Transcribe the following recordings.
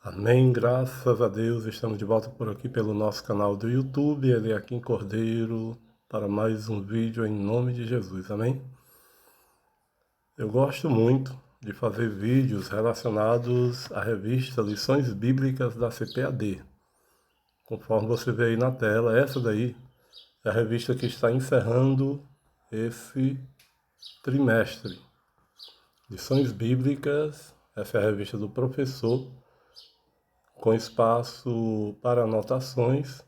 Amém, graças a Deus, estamos de volta por aqui pelo nosso canal do YouTube, Eliakim Cordeiro, para mais um vídeo em nome de Jesus, amém? Eu gosto muito de fazer vídeos relacionados à revista Lições Bíblicas da CPAD. Conforme você vê aí na tela, essa daí é a revista que está encerrando esse trimestre. Lições Bíblicas, essa é a revista do professor, com espaço para anotações,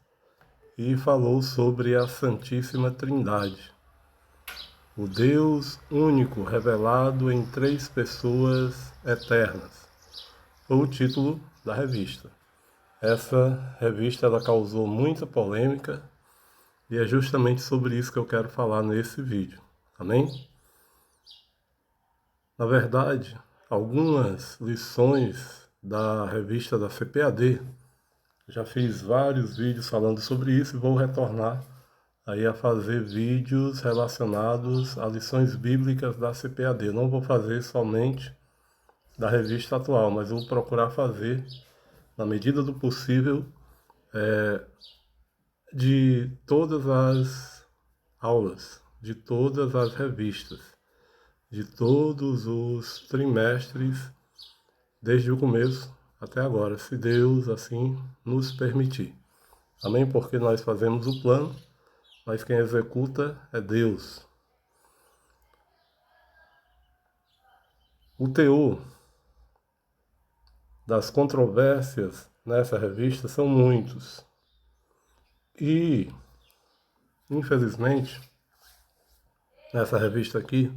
e falou sobre a Santíssima Trindade, o Deus único revelado em três pessoas eternas. Foi o título da revista. Essa revista ela causou muita polêmica e é justamente sobre isso que eu quero falar nesse vídeo. Amém? Na verdade, algumas lições da revista da CPAD, já fiz vários vídeos falando sobre isso e vou retornar aí a fazer vídeos relacionados a lições bíblicas da CPAD. Não vou fazer somente da revista atual, mas vou procurar fazer, na medida do possível, de todas as aulas, de todas as revistas, de todos os trimestres, desde o começo até agora, se Deus assim nos permitir. Amém? Porque nós fazemos o plano, mas quem executa é Deus. O teor das controvérsias nessa revista são muitos. E, infelizmente, nessa revista aqui,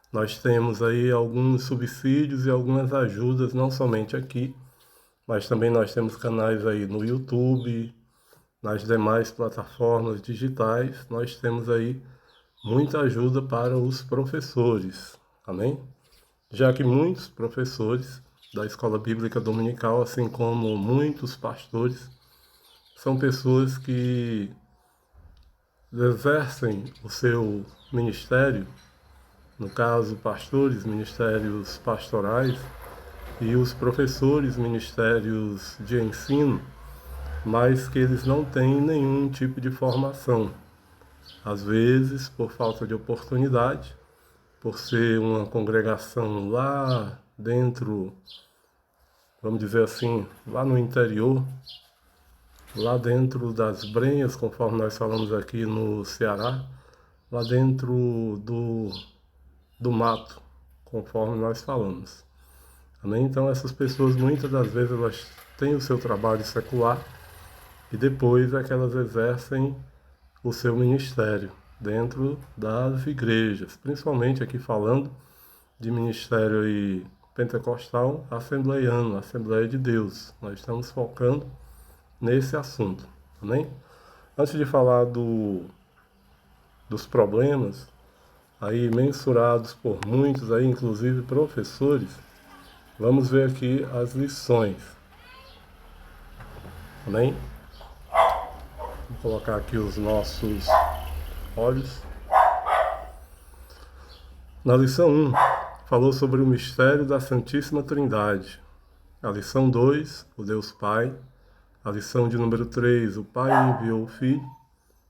nós temos aí alguns subsídios e algumas ajudas, não somente aqui, mas também nós temos canais aí no YouTube, nas demais plataformas digitais, nós temos aí muita ajuda para os professores, amém? Já que muitos professores da Escola Bíblica Dominical, assim como muitos pastores, são pessoas que exercem o seu ministério, no caso, pastores, ministérios pastorais, e os professores, ministérios de ensino, mas que eles não têm nenhum tipo de formação. Às vezes, por falta de oportunidade, por ser uma congregação lá dentro, vamos dizer assim, lá no interior, lá dentro das Brenhas, conforme nós falamos aqui no Ceará, lá dentro do mato, conforme nós falamos. Amém? Então essas pessoas muitas das vezes elas têm o seu trabalho secular e depois é que elas exercem o seu ministério dentro das igrejas, principalmente aqui falando de ministério aí pentecostal, assembleiano, Assembleia de Deus. Nós estamos focando nesse assunto, amém? Antes de falar dos problemas aí mensurados por muitos aí, inclusive professores, vamos ver aqui as lições, amém? Vou colocar aqui os nossos olhos. Na lição 1, falou sobre o mistério da Santíssima Trindade. A lição 2, o Deus Pai. A lição de número 3, o Pai enviou o Filho.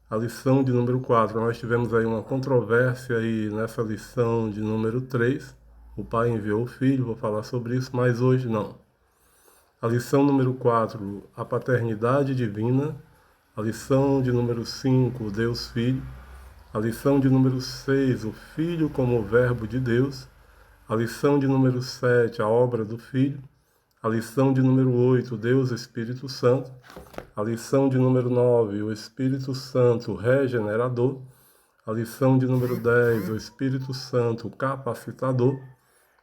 A lição de número 4, nós tivemos aí uma controvérsia aí nessa lição de número 3. O Pai enviou o Filho, vou falar sobre isso, mas hoje não. A lição número 4, a paternidade divina. A lição de número 5, o Deus Filho. A lição de número 6, o Filho como o Verbo de Deus. A lição de número 7, a obra do Filho. A lição de número 8, Deus Espírito Santo. A lição de número 9, o Espírito Santo regenerador. A lição de número 10, o Espírito Santo capacitador.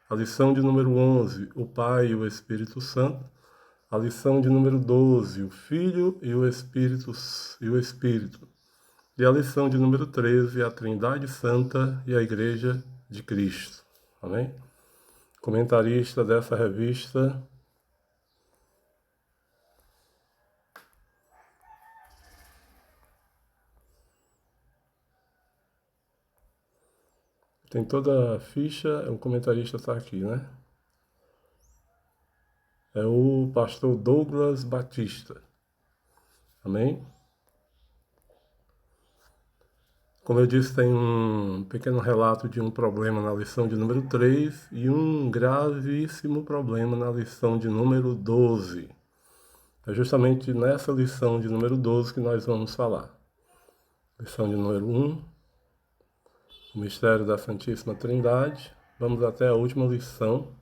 A lição de número 11, o Pai e o Espírito Santo. A lição de número 12, o Filho e o Espírito. E a lição de número 13, a Trindade Santa e a Igreja de Cristo. Amém? Comentarista dessa revista, tem toda a ficha, o comentarista está aqui, né? é o pastor Douglas Batista. Amém? Como eu disse, tem um pequeno relato de um problema na lição de número 3 e um gravíssimo problema na lição de número 12. É justamente nessa lição de número 12 que nós vamos falar. Lição de número 1, o mistério da Santíssima Trindade. Vamos até a última lição,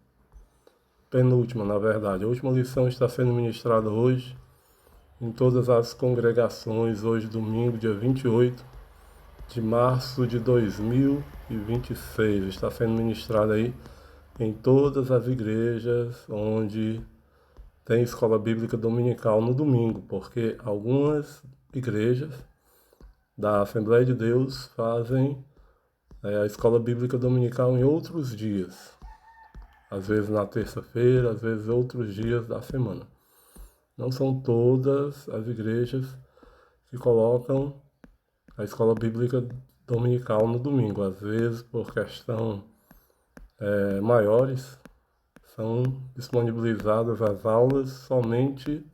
penúltima na verdade. A última lição está sendo ministrada hoje em todas as congregações, hoje domingo, dia 28 de março de 2026. Está sendo ministrada aí em todas as igrejas onde tem escola bíblica dominical no domingo, porque algumas igrejas da Assembleia de Deus fazem a escola bíblica dominical em outros dias. Às vezes na terça-feira, às vezes outros dias da semana. Não são todas as igrejas que colocam a escola bíblica dominical no domingo. Às vezes, por questão maiores, são disponibilizadas as aulas somente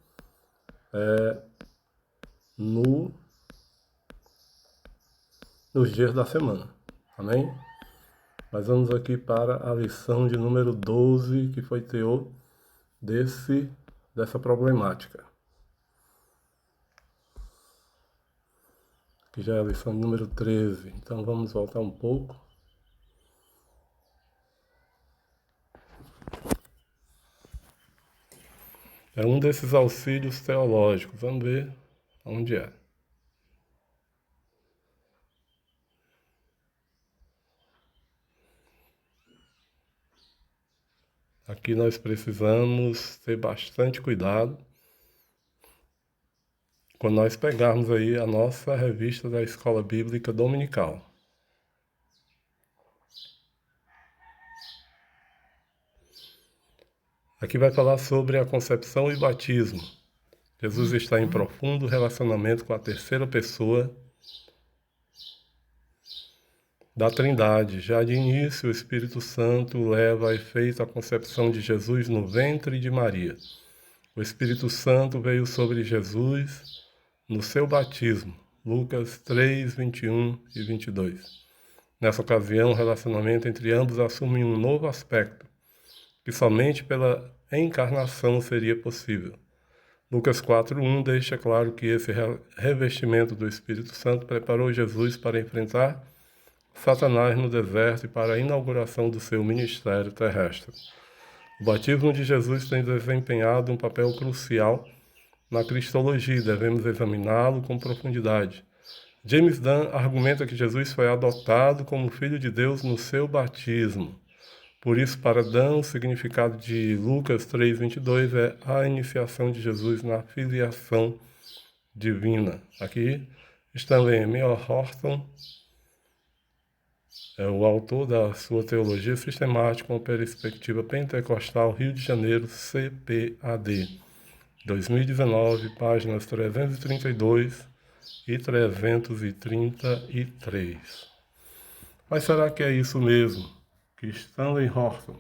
nos dias da semana. Amém? Mas vamos aqui para a lição de número 12, que foi teor dessa problemática. Que já é a lição de número 13. Então vamos voltar um pouco. É um desses auxílios teológicos. Vamos ver onde é. Aqui nós precisamos ter bastante cuidado quando nós pegarmos aí a nossa revista da Escola Bíblica Dominical. Aqui vai falar sobre a concepção e batismo. Jesus está em profundo relacionamento com a terceira pessoa da Trindade. Já de início, o Espírito Santo leva a efeito a concepção de Jesus no ventre de Maria. O Espírito Santo veio sobre Jesus no seu batismo. Lucas 3, 21 e 22. Nessa ocasião, o relacionamento entre ambos assume um novo aspecto, que somente pela encarnação seria possível. Lucas 4:1 deixa claro que esse revestimento do Espírito Santo preparou Jesus para enfrentar Satanás no deserto e para a inauguração do seu ministério terrestre. O batismo de Jesus tem desempenhado um papel crucial na cristologia e devemos examiná-lo com profundidade. James Dunn argumenta que Jesus foi adotado como Filho de Deus no seu batismo. Por isso, para Dunn, o significado de Lucas 3:22 é a iniciação de Jesus na filiação divina. Aqui, Stanley M. Horton é o autor da sua Teologia Sistemática com Perspectiva Pentecostal, Rio de Janeiro, CPAD, 2019, páginas 332 e 333. Mas será que é isso mesmo que Stanley Horton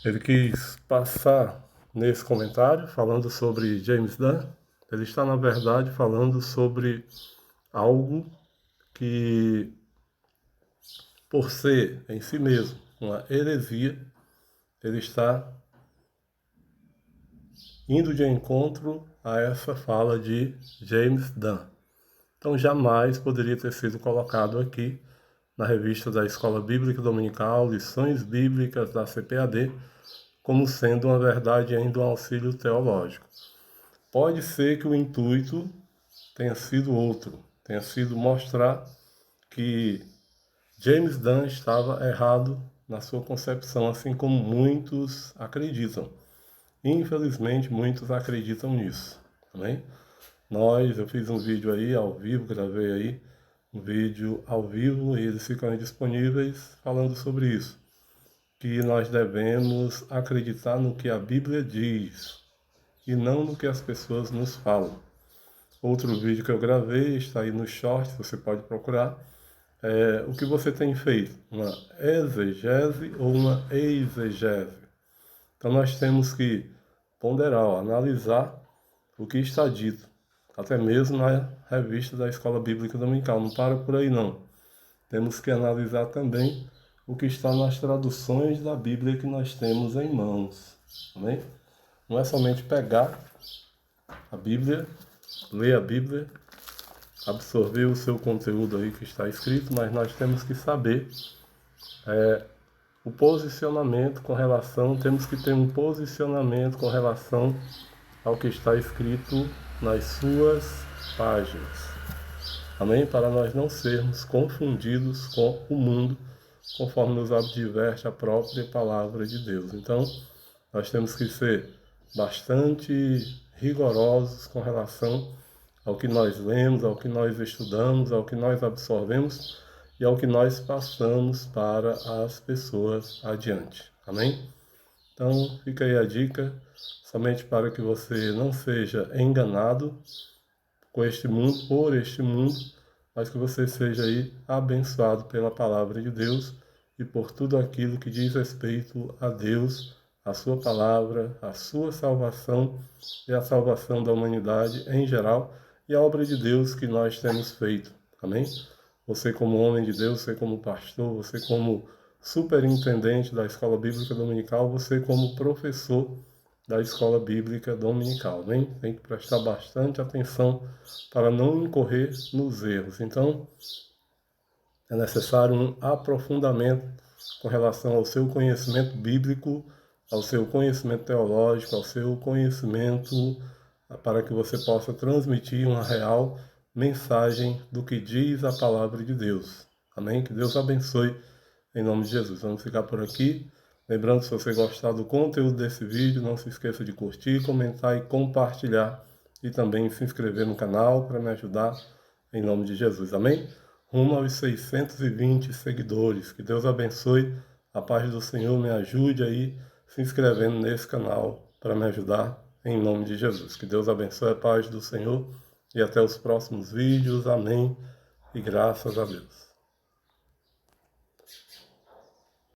ele quis passar nesse comentário, falando sobre James Dunn? Ele está, na verdade, falando sobre algo que, por ser em si mesmo uma heresia, ele está indo de encontro a essa fala de James Dunn. Então jamais poderia ter sido colocado aqui na revista da Escola Bíblica Dominical, Lições Bíblicas da CPAD, como sendo uma verdade e ainda um auxílio teológico. Pode ser que o intuito tenha sido outro, tenha sido mostrar que James Dunn estava errado na sua concepção, assim como muitos acreditam. Infelizmente, muitos acreditam nisso. Amém? Eu fiz um vídeo aí, ao vivo, gravei aí um vídeo ao vivo e eles ficam disponíveis falando sobre isso. Que nós devemos acreditar no que a Bíblia diz e não no que as pessoas nos falam. Outro vídeo que eu gravei está aí no short, você pode procurar. O que você tem feito? Uma exegese ou uma exegese? Então nós temos que ponderar, analisar o que está dito, até mesmo na revista da Escola Bíblica Dominical. Não para por aí não. Temos que analisar também o que está nas traduções da Bíblia que nós temos em mãos. Amém? Não é somente pegar a Bíblia, ler a Bíblia, absorver o seu conteúdo aí que está escrito, mas nós temos que saber o posicionamento com relação, temos que ter um posicionamento com relação ao que está escrito nas suas páginas. Amém? Para nós não sermos confundidos com o mundo, conforme nos adverte a própria palavra de Deus. Então, nós temos que ser bastante rigorosos com relação ao que nós lemos, ao que nós estudamos, ao que nós absorvemos e ao que nós passamos para as pessoas adiante. Amém? Então, fica aí a dica, somente para que você não seja enganado com este mundo, por este mundo, mas que você seja aí abençoado pela palavra de Deus e por tudo aquilo que diz respeito a Deus, a sua palavra, a sua salvação e a salvação da humanidade em geral e a obra de Deus que nós temos feito. Amém? Você como homem de Deus, você como pastor, você como superintendente da Escola Bíblica Dominical, você como professor da Escola Bíblica Dominical. Amém? Tem que prestar bastante atenção para não incorrer nos erros. Então, é necessário um aprofundamento com relação ao seu conhecimento bíblico, ao seu conhecimento teológico, ao seu conhecimento para que você possa transmitir uma real mensagem do que diz a palavra de Deus. Amém? Que Deus abençoe em nome de Jesus. Vamos ficar por aqui. Lembrando, se você gostar do conteúdo desse vídeo, não se esqueça de curtir, comentar e compartilhar. E também se inscrever no canal para me ajudar em nome de Jesus. Amém? Rumo aos 620 seguidores. Que Deus abençoe. A paz do Senhor me ajude aí se inscrevendo nesse canal para me ajudar em nome de Jesus. Que Deus abençoe a paz do Senhor e até os próximos vídeos. Amém. E graças a Deus.